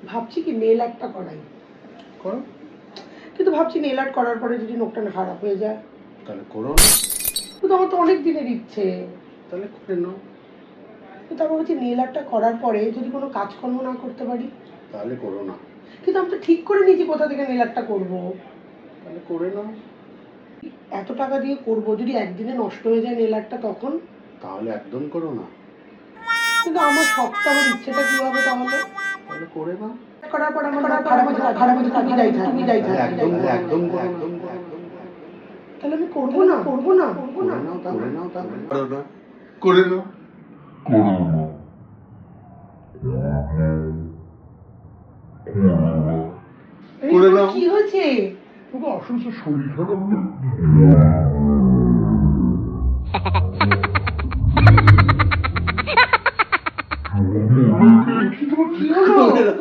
ভাবছি কি নেল আর্টটা করাই। করো। কিন্তু ভাবছি নেল আর্ট করার পরে যদি নোকটা না খারাপ হয়ে যায়, তাহলে করো না। কিন্তু আমার তো অনেক দিনের ইচ্ছে। তাহলে করে নাও। কিন্তু আমি ভাবছি নেল আর্টটা করার পরে যদি কোনো কাজকর্ম না করতে পারি, তাহলে করো না। কিন্তু আমি তো ঠিক করে নিয়েছি কোথা থেকে নেল আর্টটা করবো। তাহলে করে নাও। এত টাকা দিয়ে করবো, যদি একদিনে নষ্ট হয়ে যায় নেল আর্টটা তখন? তাহলে একদম করো না। কিন্তু আমার শখটা, আমার ইচ্ছেটা কি হবে তাহলে? তাহলে করে নাও। করার পর আমার খারাপ হয়েছে তুমি যাই একদম একদম একদম তাহলে আমি করবো না। করে নাও তাহলে। করো না। করে নাও। করে নাও। কি হয়েছে? অসুস্থ শরীর খারাপ কি হলো?